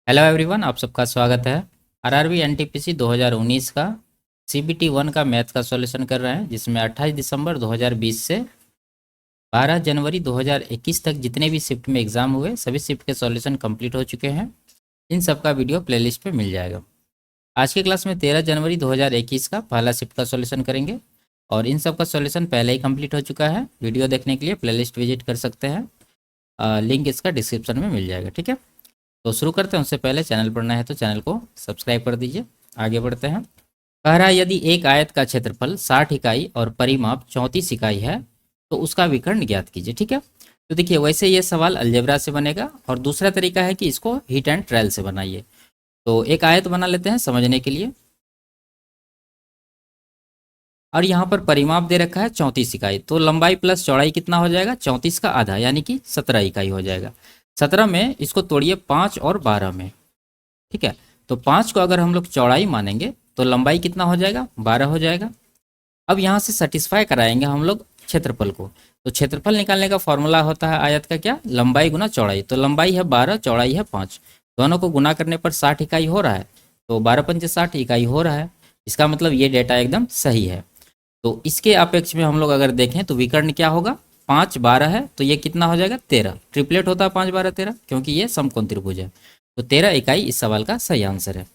Hello everyone, आप सबका स्वागत है। आरआरबी एनटीपीसी 2019 का सीबीटी 1 का मैथ का सॉल्यूशन कर रहे हैं, जिसमें 28 दिसंबर 2020 से 12 जनवरी 2021 तक जितने भी शिफ्ट में एग्जाम हुए सभी शिफ्ट के सॉल्यूशन कंप्लीट हो चुके हैं। इन सब का वीडियो प्लेलिस्ट पे मिल जाएगा। आज की क्लास में 13 जनवरी 2021 का पहला शिफ्ट का सॉल्यूशन करेंगे और इन सब का सॉल्यूशन पहले ही कंप्लीट हो चुका है। वीडियो देखने के लिए प्लेलिस्ट विजिट कर सकते हैं, लिंक इसका डिस्क्रिप्शन में मिल जाएगा। ठीक है, तो शुरू करते हैं। उससे पहले चैनल पर नए हैं तो चैनल को सब्सक्राइब कर दीजिए। आगे बढ़ते हैं। कह रहा है यदि एक आयत का क्षेत्रफल 60 इकाई और परिमाप 34 इकाई है तो उसका विकर्ण ज्ञात कीजिए। ठीक है, तो देखिए वैसे ये सवाल अलजेब्रा से बनेगा और दूसरा तरीका है कि इसको हिट एंड ट्रायल से बनाइए। तो एक आयत बना लेते हैं समझने के लिए। और यहाँ पर परिमाप दे रखा है 34 इकाई, तो लंबाई प्लस चौड़ाई कितना हो जाएगा? 34 का आधा यानी कि 17 इकाई हो जाएगा। 17 में इसको तोड़िए 5 और 12 में। ठीक है, तो 5 को अगर हम लोग चौड़ाई मानेंगे तो लंबाई कितना हो जाएगा? 12 हो जाएगा। अब यहाँ से सेटिस्फाई कराएंगे हम लोग क्षेत्रफल को। तो क्षेत्रफल निकालने का फॉर्मूला होता है आयत का क्या? लंबाई गुना चौड़ाई। तो लंबाई है 12, चौड़ाई है 5, दोनों को गुना करने पर 60 इकाई हो रहा है। तो 12 पंचे 60 इकाई हो रहा है। इसका मतलब ये डेटा एकदम सही है। तो इसके अपेक्ष में हम लोग अगर देखें तो विकर्ण क्या होगा? 5 12 है तो ये कितना हो जाएगा? 13। ट्रिपलेट होता है 5 12 13, क्योंकि ये समकोण त्रिभुज है। तो 13 इकाई इस सवाल का सही आंसर है।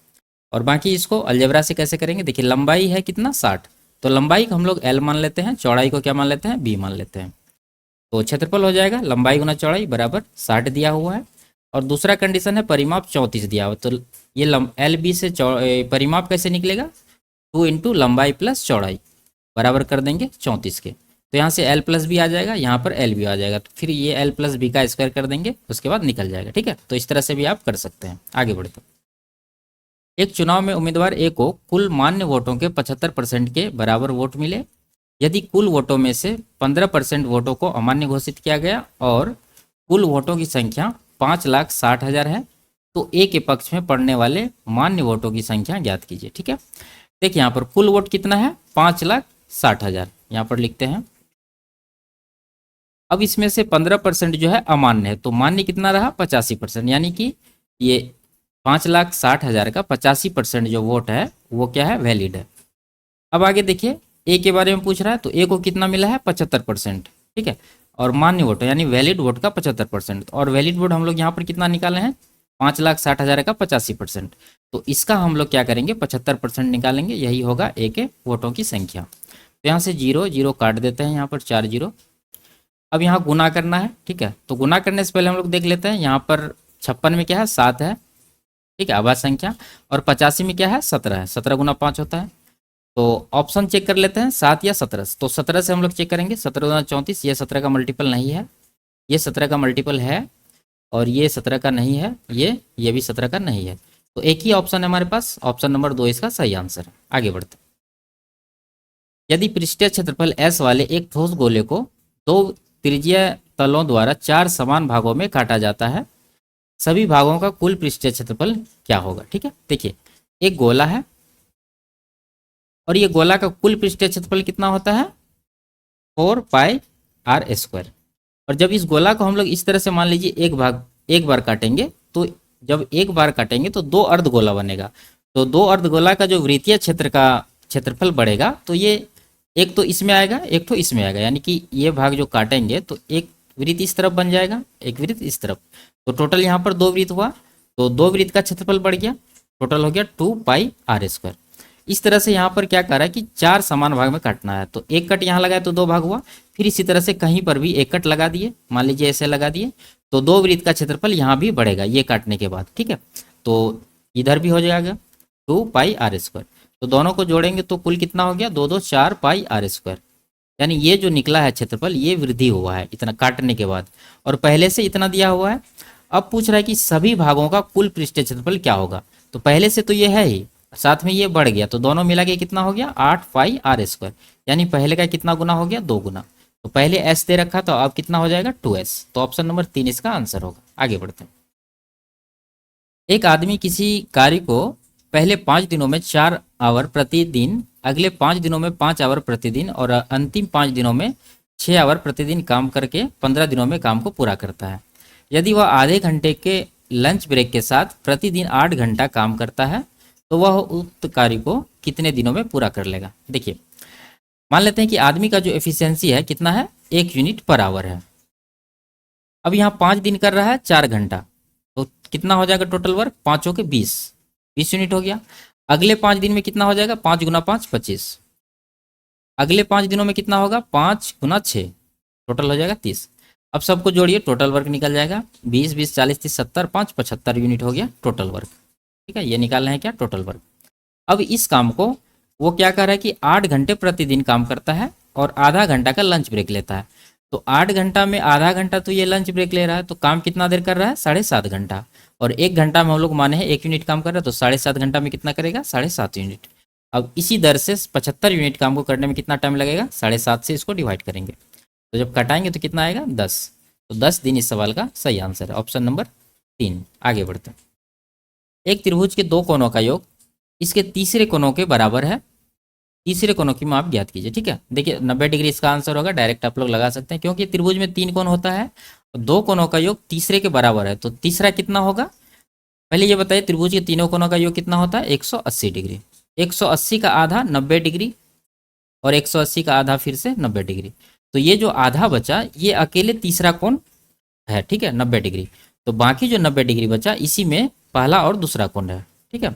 और बाकी इसको अलजेब्रा से कैसे करेंगे? देखिए लंबाई है कितना? 60, तो लंबाई को हम लोग L मान लेते हैं, चौड़ाई को क्या मान लेते हैं? B मान लेते हैं। तो क्षेत्रफल हो जाएगा लंबाई गुना चौड़ाई बराबर 60 दिया हुआ है। और दूसरा कंडीशन है परिमाप 34 दिया हुआ, तो ये LB से परिमाप कैसे निकलेगा? 2 इंटू लंबाई प्लस चौड़ाई बराबर कर देंगे 34 के। तो यहाँ से L प्लस भी आ जाएगा, यहाँ पर L भी आ जाएगा, तो फिर ये L प्लस बी का स्क्वायर कर देंगे, उसके बाद निकल जाएगा। ठीक है, तो इस तरह से भी आप कर सकते हैं। आगे बढ़ते हैं। एक चुनाव में उम्मीदवार ए को कुल मान्य वोटों के 75% के बराबर वोट मिले। यदि कुल वोटों में से 15% वोटों को अमान्य घोषित किया गया और कुल वोटों की संख्या 5,60,000 है, तो ए के पक्ष में पड़ने वाले मान्य वोटों की संख्या ज्ञात कीजिए। ठीक है, देखिए यहाँ पर कुल वोट कितना है? 5,60,000 यहाँ पर लिखते हैं। अब इसमें से 15% जो है अमान्य है, तो मान्य कितना रहा? 85%, यानी कि ये 5,60,000 का 85% जो वोट है वो क्या है? वैलिड है। अब आगे देखिए, ए के बारे में पूछ रहा है, तो ए को कितना मिला है? 75%। ठीक है, और मान्य वोट यानी वैलिड वोट का 75%, और वैलिड वोट हम लोग यहाँ पर कितना निकाले हैं? 5,60,000 का 85%। तो इसका हम लोग क्या करेंगे? 75% निकालेंगे, यही होगा ए के वोटों की संख्या। तो यहाँ से 0 0 काट देते हैं, यहाँ पर 4 0। अब यहाँ गुना करना है। ठीक है, तो गुना करने से पहले हम लोग देख लेते हैं, यहाँ पर 56 में क्या है? 7 है। ठीक है, आभाज्य संख्या। और 85 में क्या है? 17 है। 17 गुना 5 होता है। तो ऑप्शन चेक कर लेते हैं, 7 या 17। तो 17 से हम लोग चेक करेंगे। 17 गुना 34, ये 17 का मल्टीपल नहीं है, ये 17 का मल्टीपल है, और ये 17 का नहीं है, ये भी 17 का नहीं है। तो एक ही ऑप्शन है हमारे पास, ऑप्शन नंबर 2 इसका सही आंसर है। आगे बढ़ते हैं। यदि पृष्ठीय क्षेत्रफल S वाले एक ठोस गोले को दो त्रिज्यीय तलों द्वारा 4 समान भागों में काटा जाता है, सभी भागों का कुल पृष्ठीय क्षेत्रफल क्या होगा? ठीक है, देखिए एक गोला है और ये गोला का कुल पृष्ठीय क्षेत्रफल कितना होता है? 4πr²। और जब इस गोला को हम लोग इस तरह से मान लीजिए एक बार काटेंगे, तो जब एक बार काटेंगे तो 2 अर्धगोला बनेगा। तो 2 अर्धगोला का जो वृत्तीय क्षेत्र का क्षेत्रफल बढ़ेगा, तो ये एक तो इसमें आएगा, एक तो इसमें आएगा, यानी कि ये भाग जो काटेंगे तो एक वृत्त इस तरफ बन जाएगा, एक वृत्त इस तरफ। तो टोटल यहाँ पर 2 वृत्त हुआ, तो 2 वृत्त का क्षेत्रफल बढ़ गया, टोटल हो गया 2πr²। इस तरह से यहाँ पर क्या कर रहा है कि 4 समान भाग में काटना है। तो एक कट यहाँ लगाए तो 2 भाग हुआ, फिर इसी तरह से कहीं पर भी एक कट लगा दिए, मान लीजिए ऐसे लगा दिए, तो 2 वृत्त का क्षेत्रफल यहाँ भी बढ़ेगा ये काटने के बाद। ठीक है, तो इधर भी हो जाएगा 2πr²। तो दोनों को जोड़ेंगे तो कुल कितना हो गया? 2 2 4πr²। यानी ये जो निकला है क्षेत्रफल ये वृद्धि हुआ है इतना काटने के बाद, और पहले से इतना दिया हुआ है। अब पूछ रहा है कि सभी भागों का कुल पृष्ठीय क्षेत्रफल क्या होगा? तो पहले से तो ये है ही, साथ में ये बढ़ गया, तो दोनों मिला के कितना हो गया? 8πr²। यानी पहले का कितना गुना हो गया? 2 गुना। तो पहले s दे रखा, तो अब कितना हो जाएगा? 2s। तो ऑप्शन नंबर 3 इसका आंसर होगा। आगे बढ़ते हैं। एक आदमी किसी कार्य को पहले 5 दिनों में 4 आवर प्रतिदिन, अगले 5 दिनों में 5 आवर प्रतिदिन और अंतिम 5 दिनों में 6 आवर प्रतिदिन काम करके 15 दिनों में काम को पूरा करता है। यदि वह आधे घंटे के लंच ब्रेक के साथ प्रतिदिन 8 घंटा काम करता है तो वह उक्त कार्य को कितने दिनों में पूरा कर लेगा। देखिए, मान लेते हैं कि आदमी का जो एफिशिएंसी है कितना है, 1 यूनिट पर आवर है। अब यहाँ 5 दिन कर रहा है 4 घंटा, तो कितना हो जाएगा टोटल वर्क, 5 के 20 यूनिट हो गया। अगले 5 दिन में कितना हो जाएगा, 5 गुना 5 25। अगले 5 दिनों में कितना होगा, 5 गुना 6, टोटल हो जाएगा 30। अब सबको जोड़िए, टोटल वर्क निकल जाएगा 20 20 40 30 70 5 75 यूनिट हो गया टोटल वर्क। ठीक है, ये निकालना है क्या, टोटल वर्क। अब इस काम को वो क्या कर रहा है कि 8 घंटे प्रतिदिन काम करता है और आधा घंटा का लंच ब्रेक लेता है। तो 8 घंटा में आधा घंटा तो ये लंच ब्रेक ले रहा है, तो काम कितना देर कर रहा है, 7.5 घंटा। और 1 घंटा में हम लोग माने हैं 1 यूनिट काम कर रहा है, तो 7.5 घंटा में कितना करेगा, 7.5 यूनिट। अब इसी दर से 75 यूनिट काम को करने में कितना टाइम लगेगा, 7.5 से इसको डिवाइड करेंगे, तो जब कटाएंगे तो कितना आएगा, 10। तो 10 दिन इस सवाल का सही आंसर है, ऑप्शन नंबर 3। आगे बढ़ते हैं। एक त्रिभुज के 2 कोनों का योग इसके तीसरे कोनों के बराबर है, तीसरे कोनों की माप ज्ञात कीजिए। ठीक है, देखिए 90 डिग्री इसका आंसर होगा, डायरेक्ट आप लोग लगा सकते हैं, क्योंकि त्रिभुज में 3 कोण होता है, 2 कोनों का योग तीसरे के बराबर है, तो तीसरा कितना होगा। पहले ये बताइए, त्रिभुज के तीनों कोनों का योग कितना होता है, 180 डिग्री। 180 का आधा 90 डिग्री और 180 का आधा फिर से 90 डिग्री, तो ये जो आधा बचा ये अकेले तीसरा कोण है। ठीक है, 90 डिग्री। तो बाकी जो 90 डिग्री बचा इसी में पहला और दूसरा कोण है। ठीक है,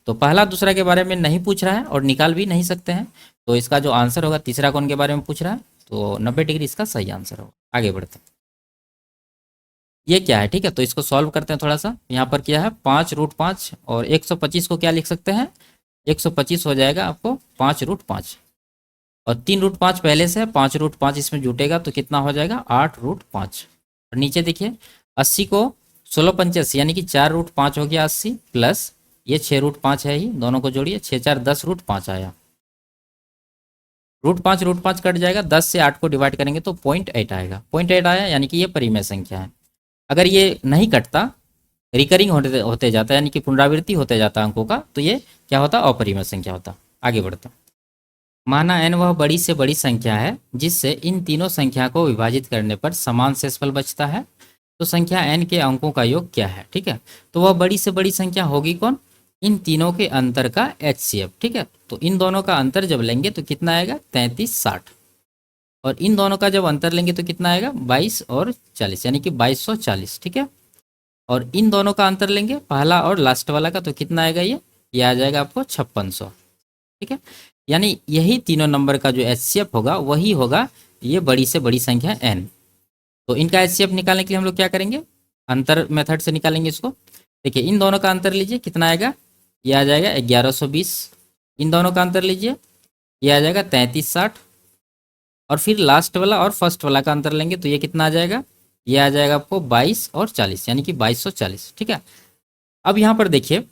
तो पहला दूसरा के बारे में नहीं पूछ रहा है और निकाल भी नहीं सकते हैं, तो इसका जो आंसर होगा तीसरा कोण के बारे में पूछ रहा है, तो 90 डिग्री इसका सही आंसर होगा। आगे बढ़ते हैं। ये क्या है, ठीक है, तो इसको सॉल्व करते हैं थोड़ा सा। यहाँ पर क्या है, 5√5 और 125 को क्या लिख सकते हैं, 125 हो जाएगा आपको 5√5 और 3√5 पहले से है, 5√5 इसमें जुटेगा तो कितना हो जाएगा, 8√5। और नीचे देखिए 80 को 16 × 85 यानी कि 4√5 हो गया 80, प्लस ये 6√5 है ही, दोनों को जोड़िए, 6 4 10√5 आया। √5 कट जाएगा, 10 से 8 को डिवाइड करेंगे तो 0.8 आएगा। 0.8 आया यानी कि ये परिमेय संख्या है। अगर ये नहीं कटता, रिकरिंग होते जाता यानी कि पुनरावृत्ति होते जाता अंकों का, तो ये क्या होता, अपरिमेय संख्या होता। आगे बढ़ता। माना n वह बड़ी से बड़ी संख्या है जिससे इन तीनों संख्या को विभाजित करने पर समान शेषफल बचता है, तो संख्या n के अंकों का योग क्या है। ठीक है, तो वह बड़ी से बड़ी संख्या होगी कौन, इन तीनों के अंतर का HCF। ठीक है, तो इन दोनों का अंतर जब लेंगे तो कितना आएगा, 33 60, और इन दोनों का जब अंतर लेंगे तो कितना आएगा, 22 और 40 यानी कि 2240। ठीक है, और इन दोनों का अंतर लेंगे पहला और लास्ट वाला का, तो कितना आएगा, ये आ जाएगा आपको 5600। ठीक है, यानी यही तीनों नंबर का जो HCF होगा वही होगा ये बड़ी से बड़ी संख्या n। तो इनका HCF निकालने के लिए हम लोग क्या करेंगे, अंतर मेथड से निकालेंगे इसको। देखिए इन दोनों का अंतर लीजिए, कितना आएगा, ये आ जाएगा 1120। इन दोनों का अंतर लीजिए, ये आ जाएगा 33 60, और फिर लास्ट वाला और फर्स्ट वाला का अंतर लेंगे तो ये कितना आ जाएगा, ये आ जाएगा आपको 22 और 40 यानी कि 2240। ठीक है, अब यहाँ पर देखिए,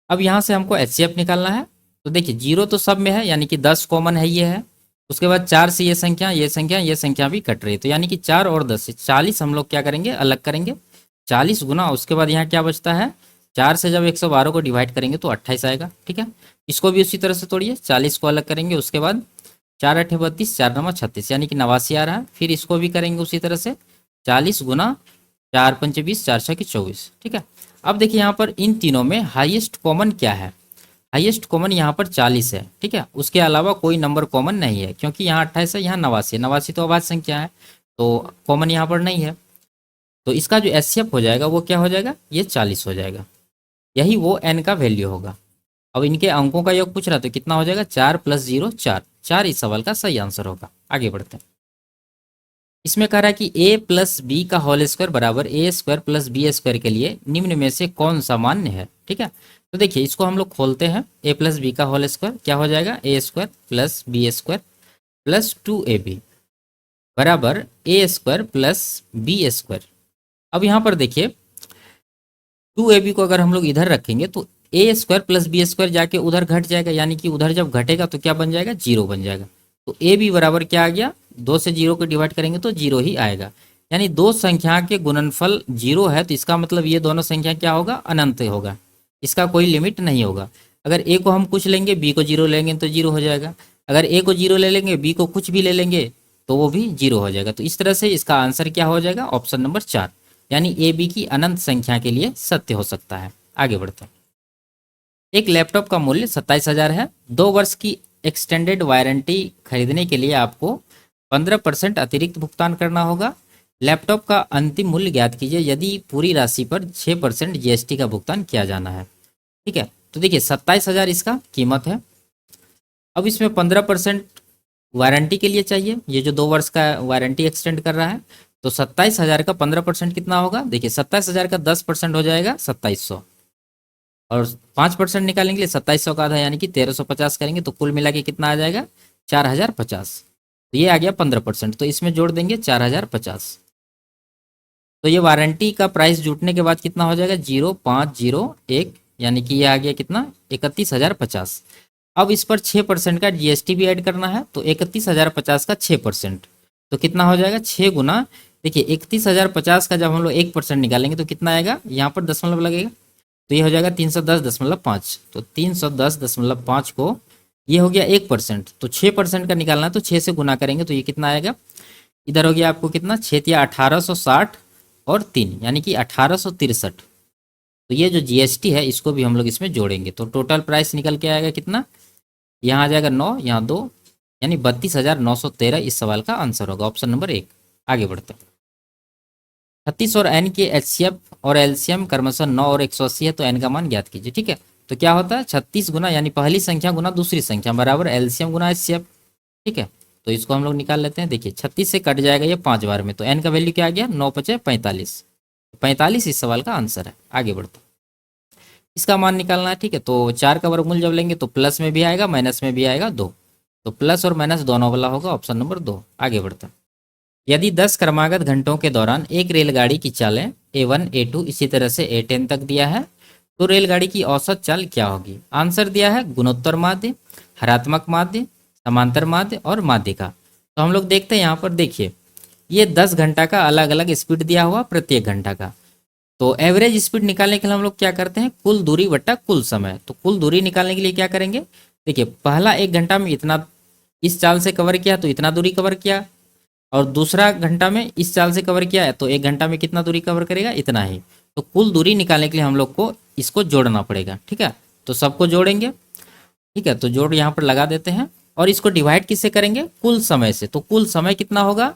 अब यहाँ से हमको HCF निकालना है। तो देखिए 0 तो सब में है यानी कि 10 कॉमन है, ये है। उसके बाद 4 से ये संख्या ये संख्या भी कट रही है, तो यानी कि 4 और 10 से 40 हम लोग क्या करेंगे, अलग करेंगे। 40 गुना, उसके बाद यहाँ क्या बचता है, 4 से जब 112 को डिवाइड करेंगे तो 28 आएगा। ठीक है, इसको भी उसी तरह से तोड़िए, 40 को अलग करेंगे, उसके बाद 4 8 32, 4 9 36 यानी कि 89 आ रहा है। फिर इसको भी करेंगे उसी तरह से, 40 गुना 4 5 20, 4 6 24। ठीक है, अब देखिए यहाँ पर इन तीनों में हाईएस्ट कॉमन क्या है, हाईएस्ट कॉमन यहाँ पर 40 है। ठीक है, उसके अलावा कोई नंबर कॉमन नहीं है, क्योंकि यहाँ 28 है, यहाँ 89 89 तो अभाज्य संख्या है, तो कॉमन यहाँ पर नहीं है। तो इसका जो HCF हो जाएगा वो क्या हो जाएगा, ये 40 हो जाएगा, यही वो n का वैल्यू होगा। अब इनके अंकों का योग पूछ रहा तो कितना हो जाएगा, 4 + 0 4, 4 इस सवाल का सही आंसर होगा। आगे बढ़ते हैं। इसमें कह रहा है कि a+b का होल स्क्वायर बराबर a² + b² के लिए निम्न में से कौन सा मान्य है। ठीक है, तो देखिए इसको हम लोग खोलते हैं, a+b का होल स्क्वायर क्या हो जाएगा, a² + b² + 2ab बराबर a² + b²। अब यहाँ पर देखिए 2ab को अगर हम लोग इधर रखेंगे तो a² + b² जाके उधर घट जाएगा, यानी कि उधर जब घटेगा तो क्या बन जाएगा, 0 बन जाएगा। तो ab बराबर क्या आ गया, 2 से 0 को डिवाइड करेंगे तो 0 ही आएगा। यानी दो संख्या के गुणनफल 0 है, तो इसका मतलब ये दोनों संख्या क्या होगा, अनंत होगा, इसका कोई लिमिट नहीं होगा। अगर a को हम कुछ लेंगे, b को 0 लेंगे तो 0 हो जाएगा। अगर a को 0 ले लेंगे, b को कुछ भी ले लेंगे तो वो भी 0 हो जाएगा। तो इस तरह से इसका आंसर क्या हो जाएगा, ऑप्शन नंबर 4, यानी ए बी की अनंत संख्या के लिए सत्य हो सकता है। आगे बढ़ते हैं। एक लैपटॉप का मूल्य 27,000 है। 2 वर्ष की एक्सटेंडेड वारंटी खरीदने के लिए आपको 15% अतिरिक्त भुगतान करना होगा। लैपटॉप का अंतिम मूल्य ज्ञात कीजिए यदि पूरी राशि पर 6% जीएसटी का भुगतान किया जाना है। ठीक है, तो देखिए 27,000 इसका कीमत है। अब इसमें 15% वारंटी के लिए चाहिए, ये जो 2 वर्ष का वारंटी एक्सटेंड कर रहा है। तो 27,000 का 15% कितना होगा? देखिए 27,000 का 10% हो जाएगा 2700, और 5% निकालेंगे लिए 2700 का आधा यानी कि 1350 करेंगे तो कुल मिला के कितना आ जाएगा? 4050। तो ये आ गया 15%, तो इसमें जोड़ देंगे 4050। तो ये वारंटी का प्राइस जुटने के बाद कितना हो जाएगा? 0501, यानी कि ये आ गया कितना? 31,050। अब इस पर 6% का जीएसटी भी ऐड करना है, तो 31,050 का 6%, तो कितना हो जाएगा? 6 गुना, देखिए 31,050 का जब हम लोग 1% निकालेंगे तो कितना आएगा? यहाँ पर दशमलव लगेगा, तो ये हो जाएगा 310.5। तो 310.5 को ये हो गया 1%, तो 6% का निकालना है तो 6 से गुना करेंगे तो ये कितना आएगा? इधर हो गया आपको कितना? 6 या 1860 और 3 यानी कि 1863। तो ये जो जीएसटी है इसको भी हम लोग इसमें जोड़ेंगे तो टोटल प्राइस निकल के आएगा कितना? यहाँ आ जाएगा 9, यहाँ 2, यानी 32,913 इस सवाल का आंसर होगा, ऑप्शन नंबर 1। आगे बढ़ते हैं। 36 और एन के एचसीएफ और एलसीएम क्रमशः 9 और 180 है, तो एन का मान ज्ञात कीजिए। ठीक है, तो क्या होता है? 36 गुना यानी पहली संख्या गुना दूसरी संख्या बराबर एलसीएम गुना एचसीएफ। ठीक है, तो इसको हम लोग निकाल लेते हैं। देखिए 36 से कट जाएगा ये 5 बार में, तो एन का वैल्यू क्या आ गया? 9 × 5 = 45। 45 इस सवाल का आंसर है। आगे बढ़ते हैं। इसका मान निकालना है। ठीक है, तो 4 का वर्गमूल जब लेंगे तो प्लस में भी आएगा माइनस में भी आएगा 2, तो प्लस और माइनस दोनों वाला होगा, ऑप्शन नंबर 2। आगे बढ़ते हैं। यदि 10 क्रमागत घंटों के दौरान एक रेलगाड़ी की चालें A1 A2 इसी तरह से A10 तक दिया है, तो रेलगाड़ी की औसत चाल क्या होगी? आंसर दिया है गुणोत्तर माध्य, हरात्मक माध्य, समांतर माध्य और माध्य का। तो हम लोग देखते हैं यहाँ पर, देखिए ये 10 घंटा का अलग अलग स्पीड दिया हुआ प्रत्येक घंटा का। तो एवरेज स्पीड निकालने के लिए हम लोग क्या करते हैं? कुल दूरी बट्टा कुल समय। तो कुल दूरी निकालने के लिए क्या करेंगे? देखिए पहला 1 घंटा में इतना इस चाल से कवर किया तो इतना दूरी कवर किया, और दूसरा घंटा में इस चाल से कवर किया है तो 1 घंटा में कितना दूरी कवर करेगा? इतना ही। तो कुल दूरी निकालने के लिए हम लोग को इसको जोड़ना पड़ेगा। ठीक है, तो सबको जोड़ेंगे। ठीक है, तो जोड़ यहाँ पर लगा देते हैं, और इसको डिवाइड किससे करेंगे? कुल समय से। तो कुल समय कितना होगा?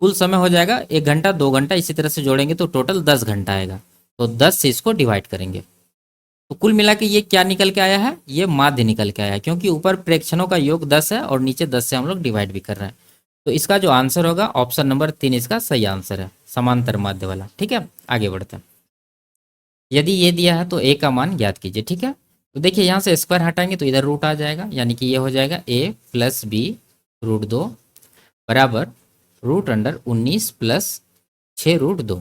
कुल समय हो जाएगा 1 घंटा 2 घंटा, इसी तरह से जोड़ेंगे तो टोटल 10 घंटा आएगा। तो 10 से इसको डिवाइड करेंगे, तो कुल मिला के ये क्या निकल के आया है? ये माध्य निकल के आया है, क्योंकि ऊपर प्रेक्षणों का योग 10 है और नीचे 10 से हम लोग डिवाइड भी कर रहे हैं। तो इसका जो आंसर होगा ऑप्शन नंबर 3 इसका सही आंसर है, समांतर माध्य वाला। ठीक है, आगे बढ़ते हैं। यदि ये दिया है तो ए का मान ज्ञात कीजिए। ठीक है, तो देखिए यहाँ से स्क्वायर हटाएंगे तो इधर रूट आ जाएगा, यानी कि ये हो जाएगा a+b√2 बराबर √19 + 6√2।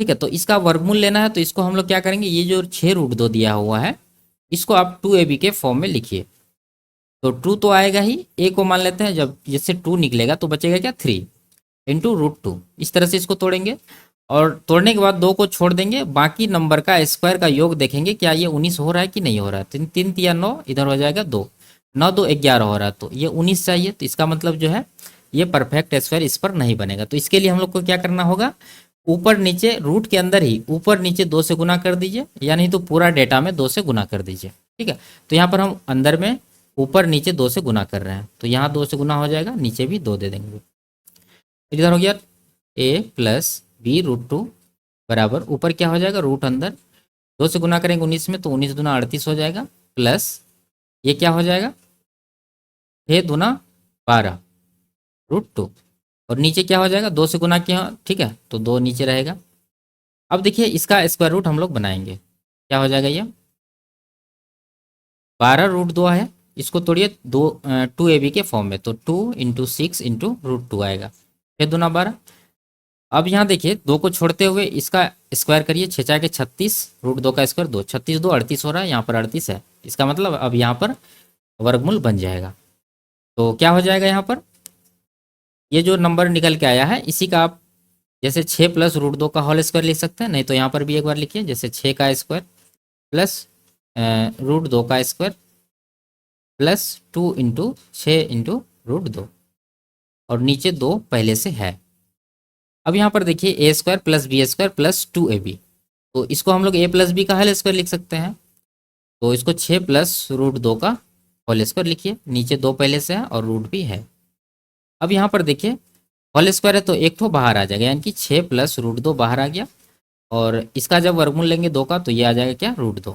ठीक है, तो इसका वर्गमूल लेना है, तो इसको हम लोग क्या करेंगे? ये जो 6√2 दिया हुआ है इसको आप 2ab के फॉर्म में लिखिए। तो 2 तो आएगा ही, ए को मान लेते हैं, जब जैसे 2 निकलेगा तो बचेगा क्या? 3 × √2। इस तरह से इसको तोड़ेंगे, और तोड़ने के बाद 2 को छोड़ देंगे, बाकी नंबर का स्क्वायर का योग देखेंगे क्या ये 19 हो रहा है कि नहीं हो रहा है। 3 3 या 9, इधर हो जाएगा 2, 9 2 11 हो रहा है, तो ये 19 चाहिए। तो इसका मतलब जो है ये परफेक्ट स्क्वायर इस पर नहीं बनेगा। तो इसके लिए हम लोग को क्या करना होगा? ऊपर नीचे रूट के अंदर ही ऊपर नीचे 2 से गुना कर दीजिए, या नहीं तो पूरा डेटा में 2 से गुना कर दीजिए। ठीक है, तो यहाँ पर हम अंदर में ऊपर नीचे 2 से गुना कर रहे हैं, तो यहाँ 2 से गुना हो जाएगा, नीचे भी 2 दे देंगे। इधर हो गया a+b√2 बराबर ऊपर क्या हो जाएगा? रूट अंदर 2 से गुना करेंगे 19 में तो 19 दूना 38 हो जाएगा, प्लस ये क्या हो जाएगा? 6 दूना 12√2, और नीचे क्या हो जाएगा? 2 से गुना किया। ठीक है, तो 2 नीचे रहेगा। अब देखिए इसका स्क्वायर रूट हम लोग बनाएंगे, क्या हो जाएगा? ये 12√2 है, इसको तोड़िए 2ab के फॉर्म में, तो 2 × 6 × √2 आएगा, 6 दूना 12। अब यहाँ देखिए 2 को छोड़ते हुए इसका स्क्वायर करिए, 6 4 के 36, √2 का स्क्वायर 2, 36 2 38 हो रहा है, यहाँ पर 38 है। इसका मतलब अब यहाँ पर वर्गमूल बन जाएगा। तो क्या हो जाएगा? यहाँ पर ये जो नंबर निकल के आया है इसी का आप जैसे 6 + √2 का होल स्क्वायर लिख सकते हैं, नहीं तो यहाँ पर भी एक बार लिखिए, जैसे 6 का स्क्वायर प्लस √2 का स्क्वायर प्लस 2 × 6 × √2, और नीचे 2 पहले से है। अब यहाँ पर देखिए A square plus B square plus 2ab, तो इसको हम लोग ए प्लस बी का होल स्क्वायर लिख सकते हैं। तो इसको 6 प्लस रूट 2 का होल स्क्वायर लिखिए, नीचे 2 पहले से है और रूट भी है। अब यहाँ पर देखिए होल स्क्वायर है तो एक तो बाहर आ जाएगा, यानी कि 6 प्लस रूट 2 बाहर आ गया, और इसका जब वर्गमूल लेंगे 2 का तो ये आ जाएगा क्या, रूट 2।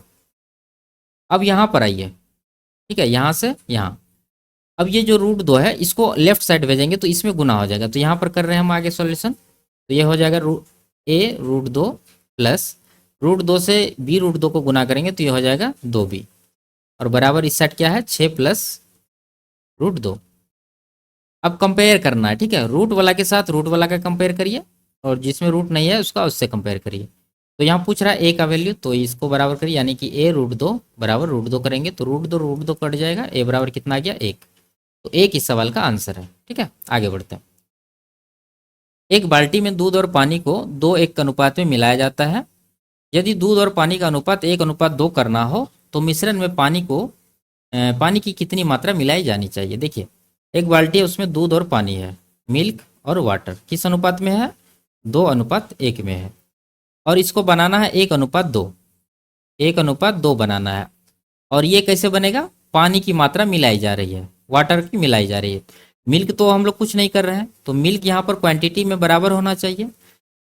अब यहाँ पर आइए, ठीक है, यहाँ से यहाँ, अब ये जो रूट 2 है इसको लेफ्ट साइड भेजेंगे तो इसमें गुना हो जाएगा, तो यहाँ पर कर रहे हैं हम आगे सॉल्यूशन। तो ये हो जाएगा रूट 2 प्लस रूट 2 से बी रूट 2 को गुना करेंगे तो ये हो जाएगा 2b, और बराबर इस साइड क्या है 6 प्लस रूट 2। अब कंपेयर करना है, ठीक है, रूट वाला के साथ रूट वाला का कंपेयर करिए, और जिसमें रूट नहीं है उसका उससे कंपेयर करिए। तो यहाँ पूछ रहा है ए का वैल्यू, तो इसको बराबर करिए, यानी कि ए रूट 2 बराबर रूट 2 करेंगे तो रूट 2 कट जाएगा, ए बराबर कितना आ गया 1। तो एक इस सवाल का आंसर है। ठीक है, आगे बढ़ते हैं। एक बाल्टी में दूध और पानी को 2:1 अनुपात में मिलाया जाता है। यदि दूध और पानी का अनुपात 1:2 करना हो तो मिश्रण में पानी की कितनी मात्रा मिलाई जानी चाहिए। देखिए एक बाल्टी है, उसमें दूध और पानी है, मिल्क और वाटर, किस अनुपात में है, 2:1 में है, और इसको बनाना है 1:2, 1:2 बनाना है। और ये कैसे बनेगा, पानी की मात्रा मिलाई जा रही है, वाटर की मिलाई जा रही है। मिल्क तो हम लोग कुछ नहीं कर रहे हैं, तो मिल्क यहाँ पर क्वांटिटी में बराबर होना चाहिए।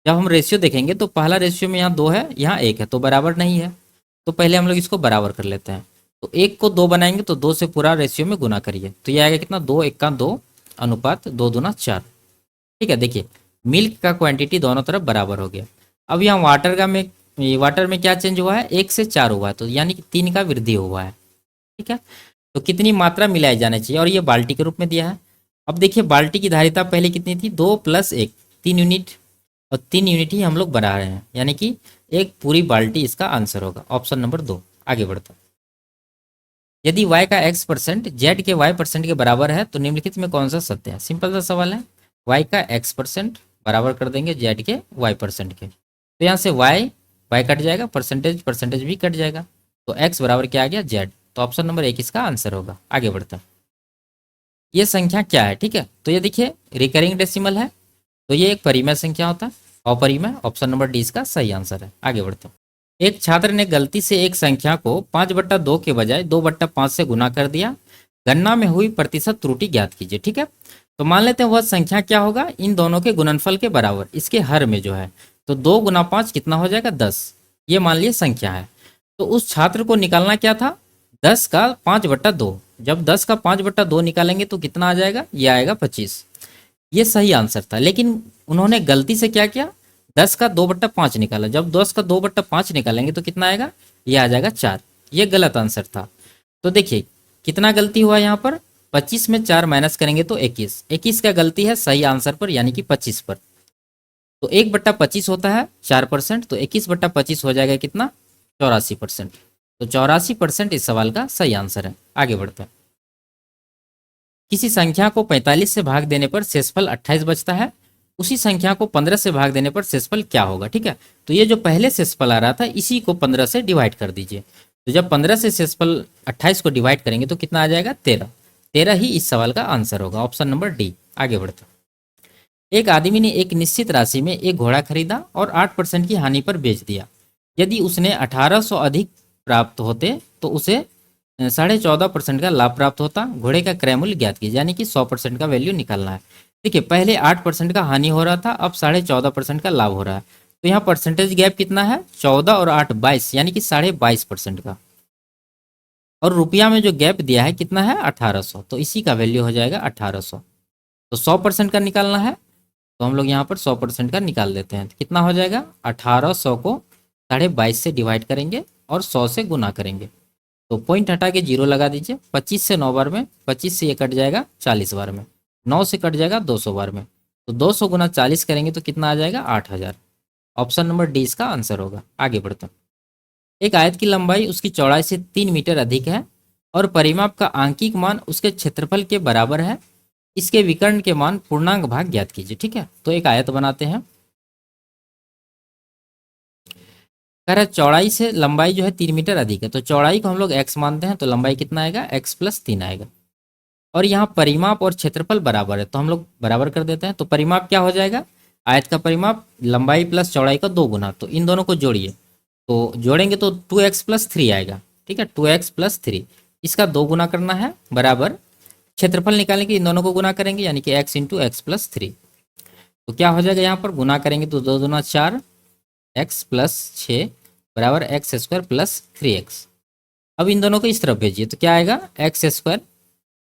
जब हम रेशियो देखेंगे तो पहला रेशियो में यहाँ 2 है, यहाँ 1 है, तो बराबर नहीं है। तो पहले हम लोग इसको बराबर कर लेते हैं। तो 1 को 2 बनाएंगे तो 2 से पूरा रेशियो में गुना करिए, तो ये आएगा कितना, 2:1 अनुपात 2×4। ठीक है, देखिए मिल्क का क्वांटिटी दोनों तरफ बराबर हो गया। अब यहाँ वाटर में क्या चेंज हुआ है, 1 से 4 हुआ है, तो यानी कि 3 का वृद्धि हुआ है। ठीक है, तो कितनी मात्रा मिलाई जानी चाहिए, और ये बाल्टी के रूप में दिया है। अब देखिए बाल्टी की धारिता पहले कितनी थी, 2 + 1, 3 यूनिट, और 3 यूनिट ही हम लोग बना रहे हैं, यानी कि एक पूरी बाल्टी इसका आंसर होगा, ऑप्शन नंबर 2। आगे बढ़ते हैं। यदि y का x% z के y% के बराबर है तो निम्नलिखित में कौन सा सत्य है। सिंपल सा सवाल है, y का x% बराबर कर देंगे z के y% के, तो यहाँ से y कट जाएगा, परसेंटेज भी कट जाएगा, तो x बराबर क्या आ गया, z। तो ऑप्शन नंबर 1 इसका आंसर होगा। आगे बढ़ते हैं। ये संख्या क्या है, ठीक है, तो ये देखिए रिकरिंग डेसिमल है, तो ये एक परिमेय संख्या होता है, अपरिमेय, ऑप्शन नंबर डी इसका सही आंसर है। आगे बढ़ते हैं। एक छात्र ने गलती से एक संख्या को 5/2 के बजाय 2/5 से गुना कर दिया। गणना में हुई प्रतिशत त्रुटि ज्ञात कीजिए। ठीक है, तो मान लेते हैं वह संख्या क्या होगा, इन दोनों के गुणनफल के बराबर, इसके हर में जो है, तो 2 × 5 कितना हो जाएगा, 10। ये मान लिए संख्या है। तो उस छात्र को निकालना क्या था, 10 का 5/2। जब 10 का 5/2 निकालेंगे तो कितना आ जाएगा, ये आएगा 25। ये सही आंसर था, लेकिन उन्होंने गलती से क्या किया, 10 का 2/5 निकाला। जब 10 का 2/5 निकालेंगे तो कितना आएगा, ये आ जाएगा 4। ये गलत आंसर था। तो देखिए कितना गलती हुआ यहाँ पर, 25 में 4 माइनस करेंगे तो 21, 21 का गलती है सही आंसर पर, यानी कि 25 पर। तो 1/25 होता है 4%, तो 21/25 हो जाएगा कितना, 84%। तो 84% इस सवाल का सही आंसर है। आगे बढ़ते हैं। किसी संख्या को 45 से भाग देने पर शेषफल 28 बचता है, उसी संख्या को 15 से भाग देने पर शेषफल क्या होगा। ठीक है, तो ये जो पहले शेषफल आ रहा था इसी को 15 से डिवाइड कर दीजिए। तो जब 15 से शेषफल 28 को डिवाइड करेंगे तो कितना आ जाएगा, 13। 13 ही इस सवाल का आंसर होगा, ऑप्शन नंबर डी। आगे बढ़ते हैं। एक आदमी ने एक निश्चित राशि में एक घोड़ा खरीदा और 8% की हानि पर बेच दिया। यदि उसने 1800 अधिक प्राप्त होते तो उसे 14.5% का लाभ प्राप्त होता। घोड़े का क्रय मूल्य ज्ञात कीजिए, यानी कि 100% का वैल्यू निकालना है। देखिए पहले 8% का हानि हो रहा था, अब 14.5% का लाभ हो रहा है। तो यहाँ परसेंटेज गैप कितना है, 14 और 8 22, यानी कि 22.5% का। और रुपया में जो गैप दिया है कितना है, 1800, तो इसी का वैल्यू हो जाएगा 1800। तो 100% का निकालना है, तो हम लोग यहाँ पर 100% का निकाल देते हैं। तो कितना हो जाएगा, 1800 को 22.5 से डिवाइड करेंगे और 100 से गुना करेंगे। तो पॉइंट हटा के 0 लगा दीजिए। 25 से 9 बार में, 25 से ये कट जाएगा 40 बार में, 9 से कट जाएगा 200 बार में। तो 200 × 40 करेंगे तो कितना आ जाएगा, 8000। ऑप्शन नंबर डी इसका आंसर होगा। आगे बढ़ते हैं। एक आयत की लंबाई उसकी चौड़ाई से 3 मीटर अधिक है और परिमाप का आंकिक मान उसके क्षेत्रफल के बराबर है। इसके विकर्ण के मान पूर्णांक भाग ज्ञात कीजिए। ठीक है, तो एक आयत बनाते हैं। कह रहा है चौड़ाई से लंबाई जो है 3 मीटर अधिक है, तो चौड़ाई को हम लोग x मानते हैं, तो लंबाई कितना आएगा, x + 3 आएगा। और यहाँ परिमाप और क्षेत्रफल बराबर है, तो हम लोग बराबर कर देते हैं। तो परिमाप क्या हो जाएगा, आयत का परिमाप लंबाई प्लस चौड़ाई का 2 गुना, तो इन दोनों को जोड़िए, तो जोड़ेंगे तो 2x प्लस 3 आएगा। ठीक है, 2x प्लस 3, इसका 2 गुना करना है, बराबर क्षेत्रफल निकालने के इन दोनों को गुना करेंगे, यानी कि x इंटू एक्स प्लस 3। तो क्या हो जाएगा, यहाँ पर गुना करेंगे तो 2 दूना 4, x प्लस 6 बराबर एक्स स्क्वायर प्लस 3x। अब इन दोनों को इस तरफ भेजिए तो क्या आएगा, एक्स स्क्वायर,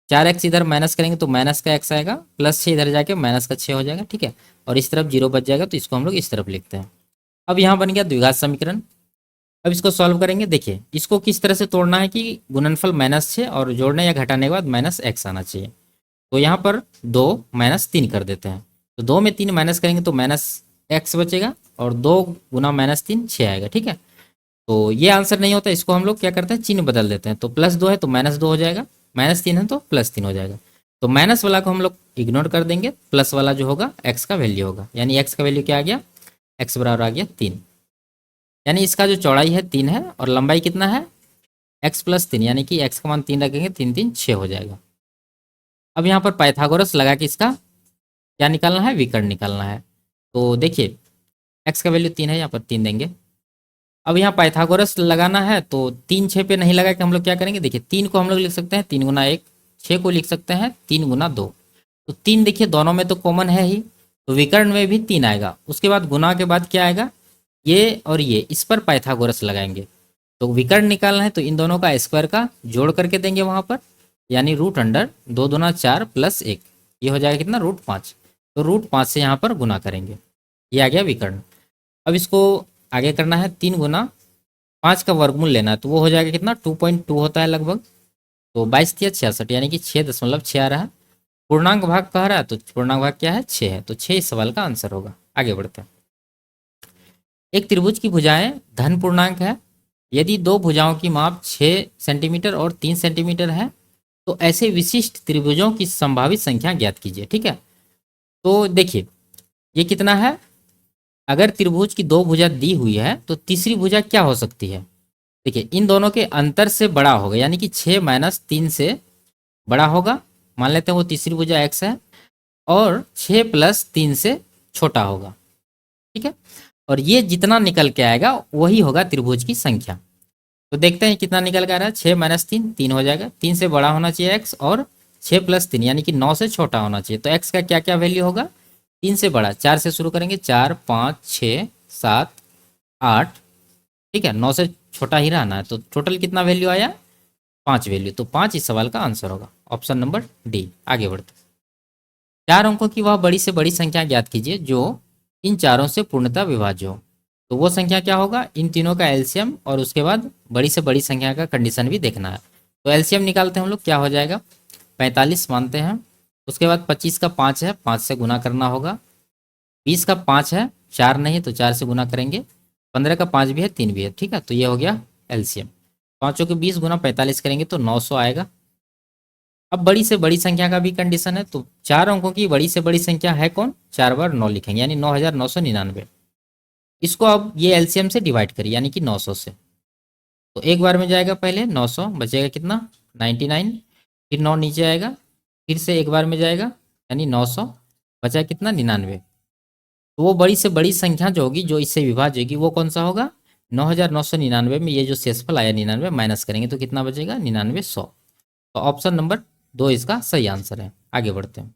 4x इधर माइनस करेंगे तो माइनस का x आएगा, प्लस 6 इधर जाके माइनस का 6 हो जाएगा। ठीक है, और इस तरफ 0 बच जाएगा, तो इसको हम लोग इस तरफ लिखते हैं। अब यहाँ बन गया द्विघात समीकरण। अब इसको सॉल्व करेंगे, देखिए इसको किस तरह से तोड़ना है कि गुणनफल -6 और जोड़ने या घटाने के बाद -x आना चाहिए। तो यहाँ पर 2 -3 कर देते हैं, तो 2 में 3 माइनस करेंगे तो -x बचेगा, और 2 गुना -3 6 आएगा। ठीक है, तो ये आंसर नहीं होता, इसको हम लोग क्या करते हैं, चिन्ह बदल देते हैं, तो +2 है तो -2 हो जाएगा, -3 है तो +3 हो जाएगा। तो माइनस वाला को हम लोग इग्नोर कर देंगे, प्लस वाला जो होगा x का वैल्यू होगा, यानी x का वैल्यू क्या आ गया, x बराबर आ गया 3। यानी इसका जो चौड़ाई है 3 है और लंबाई कितना है, x प्लस 3, यानी कि x का मान 3 रखेंगे, 3 3 6 हो जाएगा। अब यहाँ पर पाइथागोरस लगा के इसका क्या निकालना है, विकर्ण निकालना है। तो देखिए x का वैल्यू 3 है, यहाँ पर 3 देंगे। अब यहाँ पाइथागोरस लगाना है तो 3 6 पे नहीं लगा के हम लोग क्या करेंगे, देखिए 3 को हम लोग लिख सकते हैं 3 गुना 1, 6 को लिख सकते हैं 3 गुना 2। तो 3 देखिए दोनों में तो कॉमन है ही, तो विकर्ण में भी 3 आएगा। उसके बाद गुना के बाद क्या आएगा, ये और ये, इस पर पाइथागोरस लगाएंगे। तो विकर्ण निकालना है तो इन दोनों का स्क्वायर का जोड़ करके देंगे वहाँ पर, यानी √2 दूना 4 प्लस 1, ये हो जाएगा कितना, √5। तो √5 से यहाँ पर गुना करेंगे, ये आ गया विकर्ण। अब इसको आगे करना है, 3 गुना 5 का वर्गमूल लेना है, तो वो हो जाएगा कितना, 2.2 होता है लगभग। तो 22 तिया 66, यानी कि 6.6 आ रहा है। पूर्णांक भाग कह रहा है तो पूर्णांक भाग क्या है, 6 है, तो 6 इस सवाल का आंसर होगा। आगे बढ़ते हैं। एक त्रिभुज की भुजाएं धन पूर्णांक है, यदि दो भुजाओं की माप 6 सेंटीमीटर और 3 सेंटीमीटर है तो ऐसे विशिष्ट त्रिभुजों की संभावित संख्या ज्ञात कीजिए। ठीक है, तो देखिए ये कितना है, अगर त्रिभुज की 2 भुजा दी हुई है तो तीसरी भुजा क्या हो सकती है, देखिए इन दोनों के अंतर से बड़ा होगा, यानी कि 6 - 3 से बड़ा होगा। मान लेते हैं वो तीसरी भुजा x है, और 6 + 3 से छोटा होगा। ठीक है, और ये जितना निकल के आएगा वही होगा त्रिभुज की संख्या। तो देखते हैं कितना निकल के आ रहा है, 6 - 3 3 हो जाएगा, 3 से बड़ा होना चाहिए x, और 6 + 3 यानी कि 9 से छोटा होना चाहिए। तो x का क्या क्या वैल्यू होगा, 3 से बड़ा, 4 से शुरू करेंगे, 4 5 6 7 8। ठीक है, 9 से छोटा ही रहना है, तो टोटल कितना वैल्यू आया, 5 वैल्यू। तो 5 इस सवाल का आंसर होगा, ऑप्शन नंबर डी। आगे बढ़ते, 4 अंकों की वह बड़ी से बड़ी संख्या ज्ञात कीजिए जो इन चारों से पूर्णतः विभाज्य हो। तो वो संख्या क्या होगा, इन तीनों का एलसीएम, और उसके बाद बड़ी से बड़ी संख्या का कंडीशन भी देखना है। तो एलसीएम निकालते हैं हम लोग, क्या हो जाएगा, 45 मानते हैं। उसके बाद 25 का 5 है, 5 से गुना करना होगा। 20 का 5 है, 4 नहीं है तो 4 से गुना करेंगे। 15 का 5 भी है, 3 भी है। ठीक है, तो ये हो गया एलसीएम। पाँचों के 20 गुना 45 करेंगे तो 900 आएगा। अब बड़ी से बड़ी संख्या का भी कंडीशन है, तो 4 अंकों की बड़ी से बड़ी संख्या है कौन, 4 बार 9 लिखेंगे, यानी 9999। इसको अब ये एलसीएम से डिवाइड करिए, यानी कि 900 से। तो एक बार में जाएगा, पहले 900 बचेगा कितना, 99, फिर 9 नीचे आएगा, फिर से एक बार में जाएगा, यानी 900 बचा कितना, 99। तो वो बड़ी से बड़ी संख्या जो होगी, जो इससे विभाज्य होगी, वो कौन सा होगा, 9999 में ये जो शेषफल आया 99 माइनस करेंगे तो कितना बचेगा, 9900। तो ऑप्शन नंबर 2 इसका सही आंसर है। आगे बढ़ते हैं,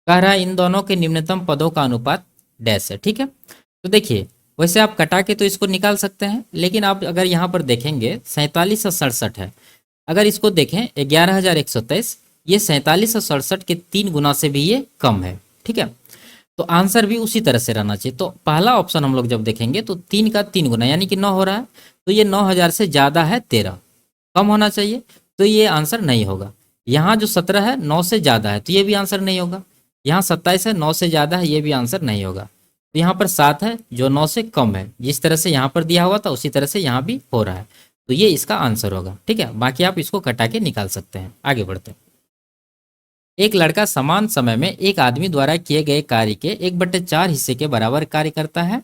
कह रहा है इन दोनों के निम्नतम पदों का अनुपात डैश है। ठीक है, तो देखिए वैसे आप कटा के तो इसको निकाल सकते हैं, लेकिन आप अगर यहाँ पर देखेंगे 47 और 67 है, अगर इसको देखें 11123, ये 47 और 67 के 3 गुना से भी ये कम है। ठीक है, तो आंसर भी उसी तरह से रहना चाहिए। तो पहला ऑप्शन हम लोग जब देखेंगे तो 3 का 3 गुना यानी कि 9 हो रहा है, तो ये 9000 से ज़्यादा है 13, कम होना चाहिए, तो ये आंसर नहीं होगा। यहाँ जो 17 है 9 से ज़्यादा है, तो ये भी आंसर नहीं होगा। यहाँ 27 है 9 से ज़्यादा है, ये भी आंसर नहीं होगा। तो यहाँ पर 7 है जो 9 से कम है, जिस तरह से यहाँ पर दिया हुआ था उसी तरह से यहाँ भी हो रहा है, तो ये इसका आंसर होगा। ठीक है, बाकी आप इसको कटा के निकाल सकते हैं। आगे बढ़ते हैं, एक लड़का समान समय में एक आदमी द्वारा किए गए कार्य के 1/4 हिस्से के बराबर कार्य करता है।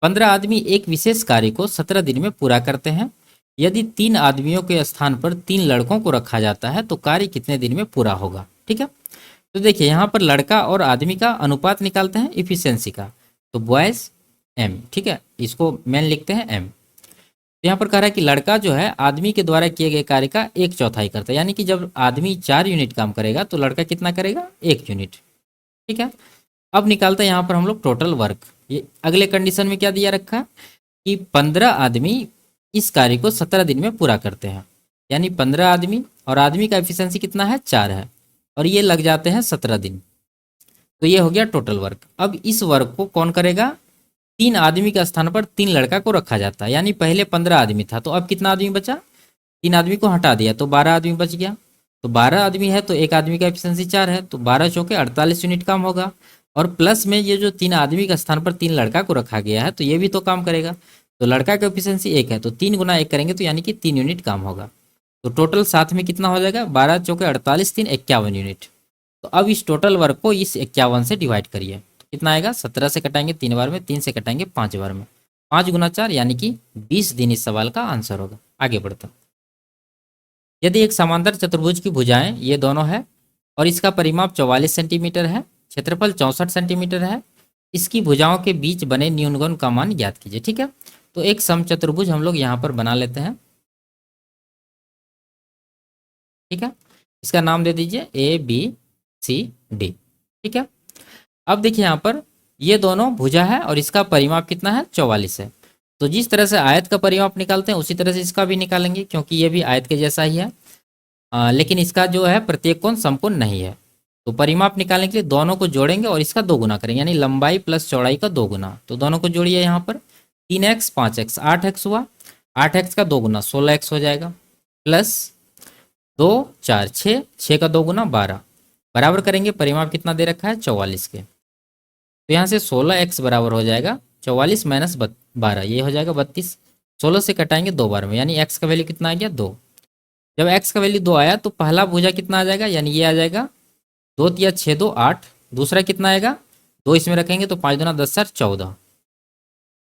15 आदमी एक विशेष कार्य को 17 दिन में पूरा करते हैं। यदि 3 आदमियों के स्थान पर 3 लड़कों को रखा जाता है तो कार्य कितने दिन में पूरा होगा। ठीक है, तो देखिए यहाँ पर लड़का और आदमी का अनुपात निकालते हैं इफिशियंसी का। तो बॉयज एम, ठीक है, इसको मेन लिखते हैं एम। तो यहाँ पर कह रहा है कि लड़का जो है आदमी के द्वारा किए गए कार्य का 1/4 करता है, यानी कि जब आदमी 4 यूनिट काम करेगा तो लड़का कितना करेगा, 1 यूनिट। ठीक है। अब निकालते हैं यहाँ पर हम लोग टोटल वर्क। ये अगले कंडीशन में क्या दिया रखा है कि 15 आदमी इस कार्य को 17 दिन में पूरा करते हैं, यानी 15 आदमी, और आदमी का एफिशिएंसी कितना है, 4 है, और ये लग जाते हैं 17 दिन। तो ये हो गया टोटल वर्क। अब इस वर्क को कौन करेगा, 3 आदमी के स्थान पर 3 लड़का को रखा जाता है, यानी पहले 15 आदमी था, तो अब कितना आदमी बचा, 3 आदमी को हटा दिया तो 12 आदमी बच गया। तो 12 आदमी है तो एक आदमी का एफिशिएंसी 4 है, तो 12 × 4 = 48 यूनिट काम होगा। और प्लस में ये जो 3 आदमी के स्थान पर 3 लड़का को रखा गया है तो ये भी तो काम करेगा। तो लड़का का एफिशिएंसी 1 है, तो 3 × 1 करेंगे तो यानी कि 3 यूनिट काम होगा। तो टोटल साथ में कितना हो जाएगा, 12 × 4 = 48, 3 = 51 यूनिट। तो अब इस टोटल वर्क को इस 51 से डिवाइड करिए, तो कितना आएगा, 17 से कटाएंगे 3 बार में, 3 से कटाएंगे 5 बार में, 5 × 4 यानी कि 20 दिन इस सवाल का आंसर होगा। आगे बढ़ते हैं। यदि एक समांतर चतुर्भुज की भुजाएं ये दोनों है और इसका परिमाप 44 सेंटीमीटर है, क्षेत्रफल 64 सेंटीमीटर है, इसकी भुजाओं के बीच बने न्यूनगुण का मान ज्ञात कीजिए। ठीक है। तो एक समचतुर्भुज हम लोग यहाँ पर बना लेते हैं। ठीक है। इसका नाम दे दीजिए ABCD। ठीक है। अब देखिए यहाँ पर ये दोनों भुजा है और इसका परिमाप कितना है, 44 है। तो जिस तरह से आयत का परिमाप निकालते हैं उसी तरह से इसका भी निकालेंगे, क्योंकि ये भी आयत के जैसा ही है। लेकिन इसका जो है प्रत्येक कोण समकोण नहीं है। तो परिमाप निकालने के लिए दोनों को जोड़ेंगे और इसका 2 गुना करेंगे, यानी लंबाई प्लस चौड़ाई का 2 गुना। तो दोनों को जोड़िए यहाँ पर, 3x 5x 8x हुआ, 8x का 2 गुना 16x हो जाएगा, प्लस 2 4 6, 6 का 2 गुना 12, बराबर करेंगे परिमाप कितना दे रखा है, 44 के। तो यहाँ से 16x बराबर हो जाएगा 44 - 12, ये हो जाएगा 32। 16 से कटाएंगे 2 बार में, यानी x का वैल्यू कितना आ गया, 2। जब x का वैल्यू 2 आया तो पहला भुजा कितना आ जाएगा, यानी ये आ जाएगा 2 × 6 = 2 8। दूसरा कितना आएगा, 2 इसमें रखेंगे तो 5 × 10 = 14,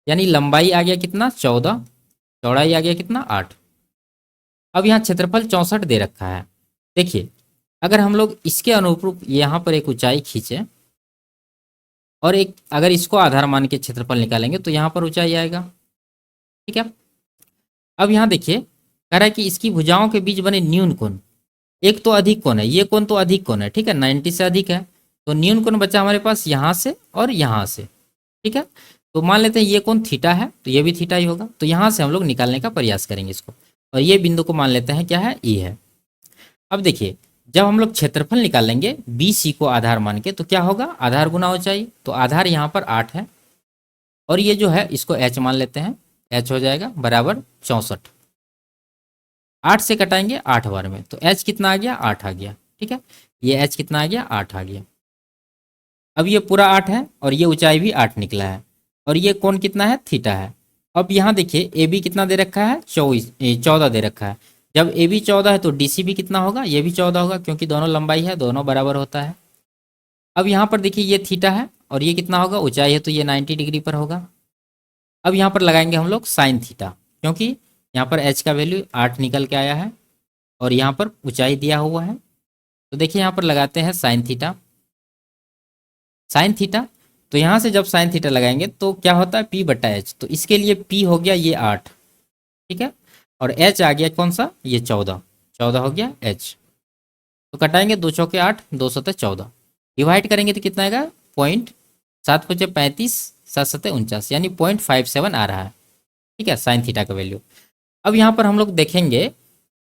यानी लंबाई आ गया कितना, 14, चौड़ाई आ गया कितना, 8। अब यहाँ क्षेत्रफल 64 दे रखा है। देखिए अगर हम लोग इसके अनुरूप यहाँ पर एक ऊंचाई खींचे और एक अगर इसको आधार मान के क्षेत्रफल निकालेंगे तो यहाँ पर ऊंचाई आएगा। ठीक है। अब यहाँ देखिए कह रहा है कि इसकी भुजाओं के बीच बने न्यून कोण, एक तो अधिक कोण है, ये कोण तो अधिक कोण है, ठीक है, 90 से अधिक है। तो न्यून कोण बचा हमारे पास यहाँ से और यहाँ से। ठीक है। तो मान लेते हैं ये कोण थीटा है तो ये भी थीटा ही होगा। तो यहाँ से हम लोग निकालने का प्रयास करेंगे इसको, और ये बिंदु को मान लेते हैं क्या है, ई है। अब देखिए जब हम लोग क्षेत्रफल निकालेंगे BC को आधार मान के तो क्या होगा, आधार गुना ऊंचाई। तो आधार यहाँ पर 8 है और ये जो है इसको H मान लेते हैं, H हो जाएगा बराबर 64। 8 से कटाएंगे 8 बार में, तो H कितना आ गया, 8 आ गया। ठीक है। ये H कितना आ गया, 8 आ गया। अब ये पूरा 8 है और ये ऊंचाई भी 8 निकला है, और ये कोण कितना है, थीटा है। अब यहाँ देखिए AB कितना दे रखा है, 14 दे रखा है। जब AB 14 है तो DC भी कितना होगा, ये भी 14 होगा, क्योंकि दोनों लंबाई है, दोनों बराबर होता है। अब यहाँ पर देखिए ये थीटा है और ये कितना होगा, ऊंचाई है, तो ये 90 डिग्री पर होगा। अब यहाँ पर लगाएंगे हम लोग साइन थीटा, क्योंकि यहाँ पर H का वैल्यू 8 निकल के आया है और यहाँ पर ऊंचाई दिया हुआ है। तो देखिए यहाँ पर लगाते हैं साइन थीटा। साइन थीटा, तो यहाँ से जब साइन थीटा लगाएंगे तो क्या होता है, P/H। तो इसके लिए P हो गया ये 8, ठीक है, और H आ गया कौन सा, ये 14, 14 हो गया H। तो कटाएंगे 2 × 4 = 8, 2 × 7 = 14, डिवाइड करेंगे तो कितना आएगा, 7 × 5 = 35, 7 × 7 = 49, यानी 0.57 आ रहा है। ठीक है, साइन थीटा का वैल्यू। अब यहाँ पर हम लोग देखेंगे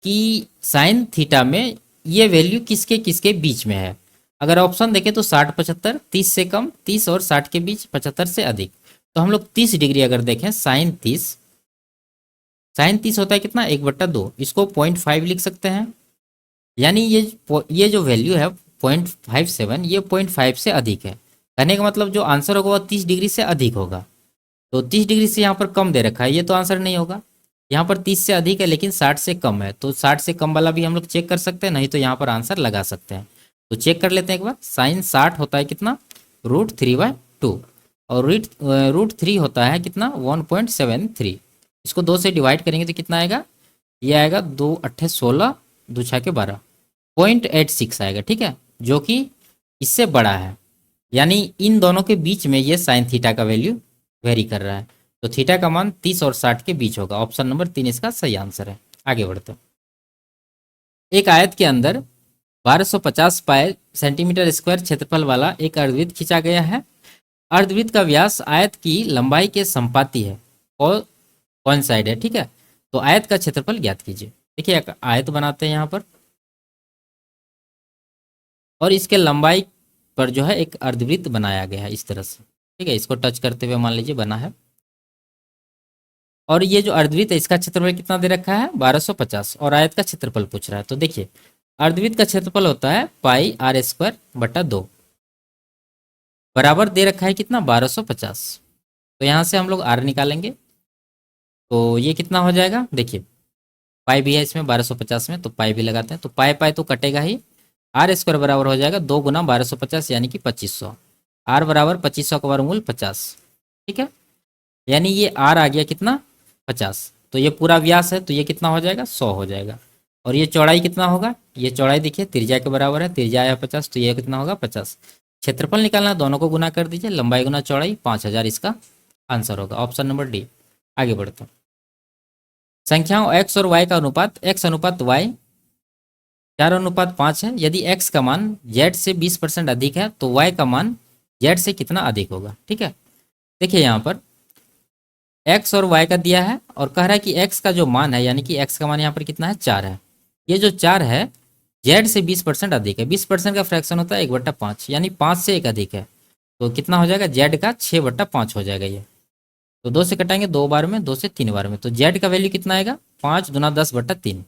कि साइन थीटा में ये वैल्यू किसके किसके बीच में है। अगर ऑप्शन देखें तो 60 75, 30 से कम, 30 और 60 के बीच, 75 से अधिक। तो हम लोग 30 डिग्री अगर देखें, साइन 30, साइन 30 होता है कितना, 1/2, इसको 0.5 लिख सकते हैं। यानी ये जो वैल्यू है 0.57, ये 0.5 से अधिक है। कहने का मतलब जो आंसर होगा वो 30 डिग्री से अधिक होगा। तो 30 डिग्री से यहाँ पर कम दे रखा है, ये तो आंसर नहीं होगा। यहाँ पर 30 से अधिक है लेकिन 60 से कम है, तो 60 से कम वाला भी हम लोग चेक कर सकते हैं, नहीं तो यहाँ पर आंसर लगा सकते हैं। तो चेक कर लेते हैं एक बार। साइन 60 होता है कितना, √3/2, और √3 होता है कितना, 1.73। इसको 2 से डिवाइड करेंगे तो कितना आएगा, ये आएगा 2 × 8 = 16, 2 × 6 = 12, 0.86 आएगा। ठीक है, जो कि इससे बड़ा है, यानी इन दोनों के बीच में ये साइन थीटा का वैल्यू वेरी कर रहा है। तो थीटा का मान 30 और 60 के बीच होगा। ऑप्शन नंबर 3 इसका सही आंसर है। आगे बढ़ते हैं। एक आयत के अंदर 1250 पाए सेंटीमीटर स्क्वायर क्षेत्रफल वाला एक अर्धवृत्त खींचा गया है। अर्धवृत्त का व्यास आयत की लंबाई के संपाती है और कौन साइड है, ठीक है। तो आयत का क्षेत्रफल ज्ञात कीजिए। देखिए एक आयत बनाते हैं यहाँ पर, और इसके लंबाई पर जो है एक अर्धवृत्त बनाया गया है इस तरह से, ठीक है। इसको टच करते हुए मान लीजिए बना है, और ये जो अर्धवृत्त है इसका क्षेत्रफल कितना दे रखा है 1250, और आयत का क्षेत्रफल पूछ रहा है। तो देखिए अर्धवृत्त का क्षेत्रफल होता है पाई आर स्क्वायर बटा 2, बराबर दे रखा है कितना 1250। तो यहाँ से हम लोग आर निकालेंगे, तो ये कितना हो जाएगा, देखिए पाई भी है इसमें 1250 में, तो पाई भी लगाते हैं। तो पाई पाई तो कटेगा ही, आर स्क्वायर बराबर हो जाएगा 2 गुना 1250 यानी कि 2500। आर बराबर 2500 का वर्गमूल 50, ठीक है। यानी ये आर आ गया कितना 50। तो ये पूरा व्यास है, तो ये कितना हो जाएगा 100 हो जाएगा। और ये चौड़ाई कितना होगा, ये चौड़ाई देखिए त्रिज्या के बराबर है, त्रिज्या आया 50, तो ये कितना होगा 50। क्षेत्रफल निकालना, दोनों को गुना कर दीजिए, लंबाई गुना चौड़ाई 5000 इसका आंसर होगा। Option number D. आगे बढ़ते हैं। संख्याओं x और y का अनुपात x अनुपात y 4:5 है। यदि x का मान z से 20% अधिक है तो y का मान z से कितना अधिक होगा, ठीक है। देखिए यहाँ पर x और y का दिया है, और कह रहा है कि x का जो मान है, यानी कि x का मान यहाँ पर कितना है 4 है। ये जो 4 है z से 20% अधिक है। 20% का फ्रैक्शन होता है 1/5, यानी 5 से 1 अधिक है। तो कितना हो जाएगा z का 6/5 हो जाएगा ये। तो 2 से कटाएंगे 2 बार में, 2 से 3 बार में, तो z का वैल्यू कितना आएगा 5 दूना 10/3।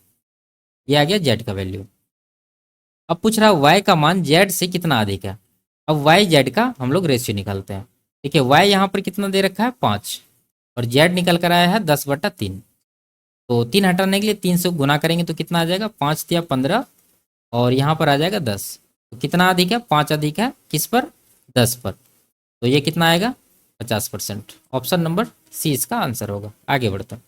ये आ गया z का वैल्यू। अब पूछ रहा है y का मान z से कितना अधिक है। अब y z का हम लोग रेशियो निकालते हैं। देखिए y यहाँ पर कितना दे रखा है 5, और z निकल कर आया है 10/3। तो 3 हटाने के लिए 3 से गुना करेंगे तो कितना आ जाएगा 5 या 15, और यहाँ पर आ जाएगा 10। तो कितना अधिक है 5 अधिक है किस पर 10 पर। तो ये कितना आएगा 50%। ऑप्शन नंबर सी इसका आंसर होगा। आगे बढ़ते हैं।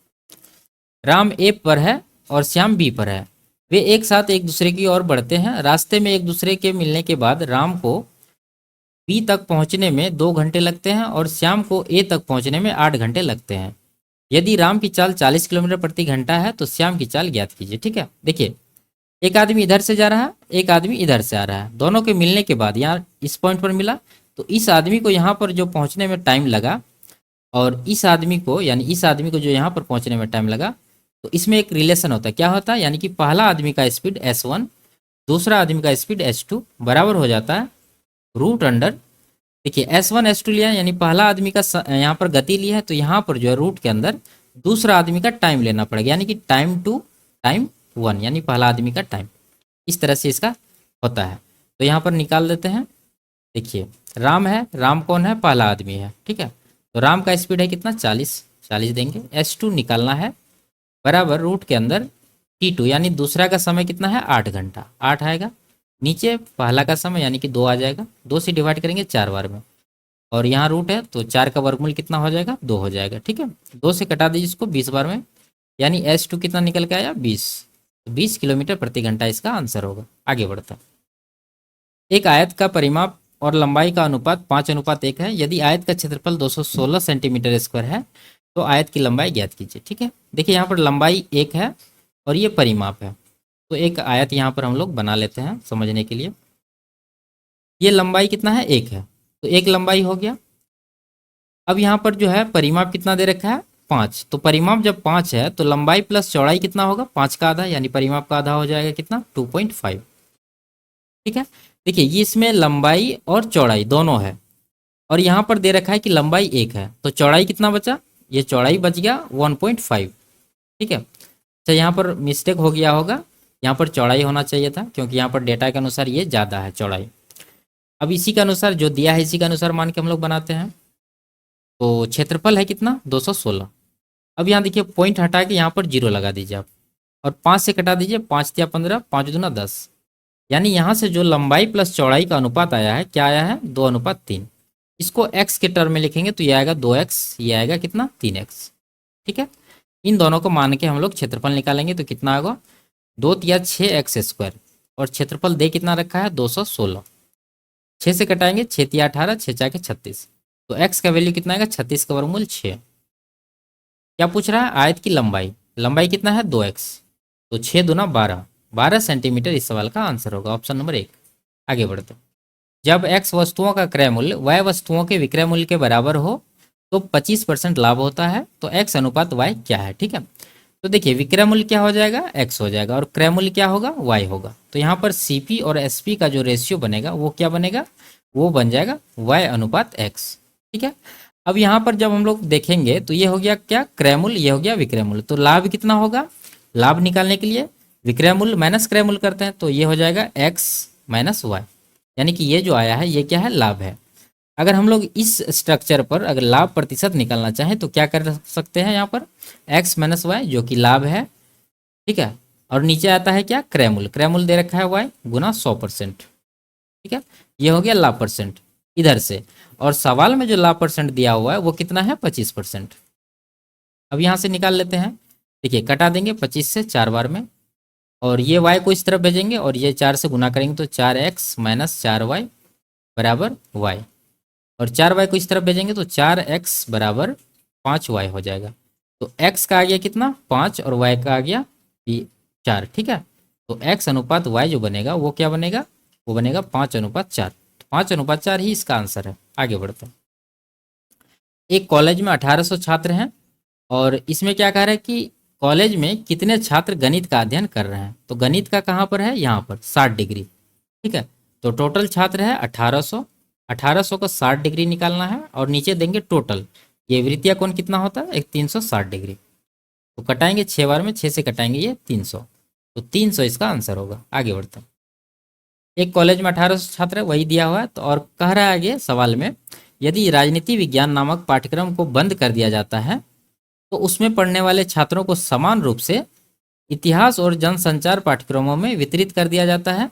राम ए पर है और श्याम बी पर है। वे एक साथ एक दूसरे की ओर बढ़ते हैं। रास्ते में एक दूसरे के मिलने के बाद राम को बी तक पहुंचने में 2 घंटे लगते हैं और श्याम को ए तक पहुंचने में 8 घंटे लगते हैं। यदि राम की चाल 40 किलोमीटर प्रति घंटा है तो श्याम की चाल ज्ञात कीजिए, ठीक है। देखिए एक आदमी इधर से जा रहा है, एक आदमी इधर से आ रहा है। दोनों के मिलने के बाद यहाँ इस पॉइंट पर मिला, तो इस आदमी को यहाँ पर जो पहुंचने में टाइम लगा, और इस आदमी को यानी इस आदमी को जो यहाँ पर पहुंचने में टाइम लगा, तो इसमें एक रिलेशन होता है। क्या होता है, यानी कि पहला आदमी का स्पीड s1, दूसरा आदमी का स्पीड s2 बराबर हो जाता है रूट अंडर। देखिए s1 s2 लिया, यानी पहला आदमी का यहाँ पर गति लिया है, तो यहाँ पर जो है रूट के अंदर दूसरा आदमी का टाइम लेना पड़ेगा, यानी कि टाइम 2 टाइम 1, यानी पहला आदमी का टाइम। इस तरह से इसका होता है। तो यहाँ पर निकाल देते हैं। देखिए राम है, राम कौन है पहला आदमी है, ठीक है। तो राम का स्पीड है कितना 40 देंगे। s2 निकालना है बराबर रूट के अंदर t2, यानी दूसरा का समय कितना है 8 घंटा, 8 आएगा। नीचे पहला का समय यानी कि 2 आ जाएगा, 2 से डिवाइड करेंगे 4 बार में, और यहाँ रूट है तो 4 का वर्गमूल कितना हो जाएगा 2 हो जाएगा, ठीक है। 2 से कटा दीजिए इसको 20 बार में, यानी s2 कितना निकल के आया 20। 20 किलोमीटर प्रति घंटा इसका आंसर होगा। आगे बढ़ता है। एक आयत का परिमाप और लंबाई का अनुपात 5:1 है। यदि आयत का क्षेत्रफल 216 सेंटीमीटर स्क्वायर है तो आयत की लंबाई ज्ञात कीजिए, ठीक है। देखिए यहाँ पर लंबाई 1 है और ये परिमाप है, तो एक आयत यहाँ पर हम लोग बना लेते हैं समझने के लिए। ये लंबाई कितना है 1 है, तो एक लंबाई हो गया। अब यहाँ पर जो है परिमाप कितना दे रखा है 5, तो परिमाप जब 5 है तो लंबाई प्लस चौड़ाई कितना होगा 5 का आधा, यानी परिमाप का आधा हो जाएगा कितना 2.5, ठीक है। देखिए ये इसमें लंबाई और चौड़ाई दोनों है, और यहाँ पर दे रखा है कि लंबाई 1 है, तो चौड़ाई कितना बचा, ये चौड़ाई बच गया 1.5, ठीक है। अच्छा यहाँ पर मिस्टेक हो गया होगा, यहाँ पर चौड़ाई होना चाहिए था, क्योंकि यहाँ पर डेटा के अनुसार ये ज़्यादा है चौड़ाई। अब इसी के अनुसार जो दिया है इसी के अनुसार मान के हम लोग बनाते हैं। तो क्षेत्रफल है कितना 216। अब यहाँ देखिए पॉइंट हटा के यहाँ पर 0 लगा दीजिए आप, और 5 से कटा दीजिए, 5 या 15, 5 दूना 10, यानी यहाँ से जो लंबाई प्लस चौड़ाई का अनुपात आया है क्या आया है 2:3। इसको x के टर्म में लिखेंगे तो ये आएगा 2x, ये आएगा कितना 3x, ठीक है। इन दोनों को मान के हम लोग क्षेत्रफल निकालेंगे तो कितना होगा 2 या 6x स्क्वायर, और क्षेत्रफल दे कितना रखा है 216। 6 से कटाएंगे, 6 तिया 18, 6 चार के 36। तो x का वैल्यू कितना आएगा, 36 का वर्गमूल 6। क्या पूछ रहा है, आयत की लंबाई, लंबाई कितना है 2x, तो 6 दूना 12, 12 सेंटीमीटर इस सवाल का आंसर होगा, ऑप्शन नंबर 1। आगे बढ़ते हैं। जब x वस्तुओं का क्रय मूल्य y वस्तुओं के विक्रय मूल्य के बराबर हो तो 25% लाभ होता है, तो x अनुपात y क्या है, ठीक है। तो देखिए विक्रय मूल्य क्या हो जाएगा, x हो जाएगा, और क्रय मूल्य क्या होगा, y होगा। तो यहाँ पर CP और SP का जो रेशियो बनेगा वो क्या बनेगा, वो बन जाएगा y अनुपात x, ठीक है। अब यहाँ पर जब हम लोग देखेंगे तो ये हो गया क्या, क्रय मूल्य, ये हो गया विक्रय मूल्य। तो लाभ कितना होगा, लाभ निकालने के लिए विक्रय मूल्य माइनस क्रय मूल्य करते हैं, तो ये हो जाएगा x माइनस वाई, यानी कि ये जो आया है ये क्या है, लाभ है। अगर हम लोग इस स्ट्रक्चर पर अगर लाभ प्रतिशत निकालना चाहें तो क्या कर सकते हैं, यहाँ पर x माइनस वाई जो कि लाभ है, ठीक है, और नीचे आता है क्या, क्रय मूल्य, क्रय मूल्य दे रखा है y गुना 100%, ठीक है। ये हो गया लाभ परसेंट इधर से, और सवाल में जो लाभ परसेंट दिया हुआ है वो कितना है, 25%। अब यहाँ से निकाल लेते हैं। देखिए कटा देंगे 25 से 4 बार में, और ये y को इस तरफ भेजेंगे और ये 4 से गुना करेंगे तो 4x माइनस 4y बराबर y, और 4y को इस तरफ भेजेंगे तो 4x बराबर 5y हो जाएगा। तो x का आ गया कितना, 5, और y का आ गया 4, ठीक है। तो x अनुपात y जो बनेगा वो क्या बनेगा, वो बनेगा 5:4। 5:4 ही इसका आंसर है। आगे बढ़ते हैं। एक कॉलेज में 1800 छात्र हैं, और इसमें क्या कह रहा है कि कॉलेज में कितने छात्र गणित का अध्ययन कर रहे हैं। तो गणित का कहाँ पर है, यहाँ पर 60 डिग्री, ठीक है। तो टोटल छात्र है 1800, 1800 को 60 डिग्री निकालना है, और नीचे देंगे टोटल, ये वृत्तीय कोण कितना होता है, एक 360 डिग्री। तो कटाएंगे 6 बार में, 6 से कटाएंगे ये 300, तो 300 इसका आंसर होगा। आगे बढ़ते हैं। एक कॉलेज में 1800 छात्र है, वही दिया हुआ है, तो और कह रहा है आगे सवाल में, यदि राजनीति विज्ञान नामक पाठ्यक्रम को बंद कर दिया जाता है तो उसमें पढ़ने वाले छात्रों को समान रूप से इतिहास और जनसंचार पाठ्यक्रमों में वितरित कर दिया जाता है,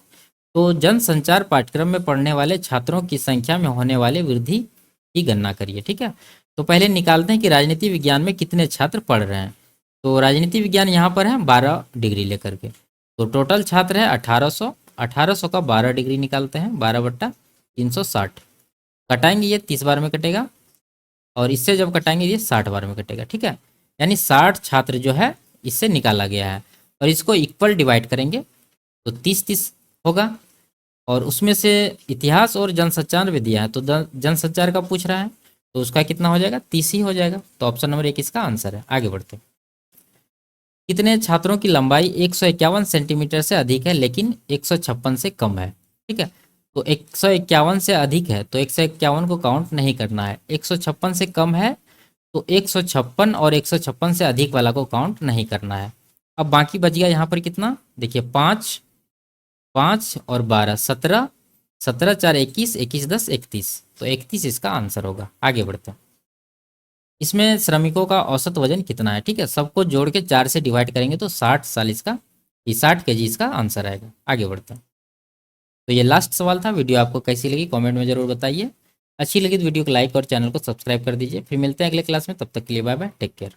तो जनसंचार पाठ्यक्रम में पढ़ने वाले छात्रों की संख्या में होने वाले वृद्धि की गणना करिए, ठीक है। तो पहले निकालते हैं कि राजनीति विज्ञान में कितने छात्र पढ़ रहे हैं। तो राजनीति विज्ञान यहाँ पर है 12 डिग्री लेकर के, तो टोटल छात्र है 1800, 1800 का 12 डिग्री निकालते हैं, 12/360। कटाएंगे ये 30 बार में कटेगा, और इससे जब कटाएंगे ये 60 बार में कटेगा, ठीक है। यानी 60 छात्र जो है इससे निकाला गया है, और इसको इक्वल डिवाइड करेंगे तो 30-30 होगा, और उसमें से इतिहास और जनसंचार भी दिया है, तो जनसंचार का पूछ रहा है तो उसका कितना हो जाएगा, 30 ही हो जाएगा। तो ऑप्शन नंबर 1 इसका आंसर है। आगे बढ़ते हैं। कितने छात्रों की लंबाई 151 सेंटीमीटर से अधिक है लेकिन 156 से कम है, ठीक है। तो 151 से अधिक है तो 151 को काउंट नहीं करना है, 156 से कम है तो 156 और 156 से अधिक वाला को काउंट नहीं करना है। अब बाकी बच गया यहाँ पर कितना, देखिए 5, 5 और 12, 17, 17 4 21, 21 10 31, तो 31 इसका आंसर होगा। आगे बढ़ते हैं। इसमें श्रमिकों का औसत वजन कितना है, ठीक है। सबको जोड़ के 4 से डिवाइड करेंगे तो 60 साल इसका, ये 60 केजी इसका आंसर आएगा। आगे बढ़ते हैं। तो ये लास्ट सवाल था। वीडियो आपको कैसी लगी कमेंट में जरूर बताइए। अच्छी लगी तो वीडियो को लाइक और चैनल को सब्सक्राइब कर दीजिए। फिर मिलते हैं अगले क्लास में, तब तक के लिए बाय बाय, टेक केयर।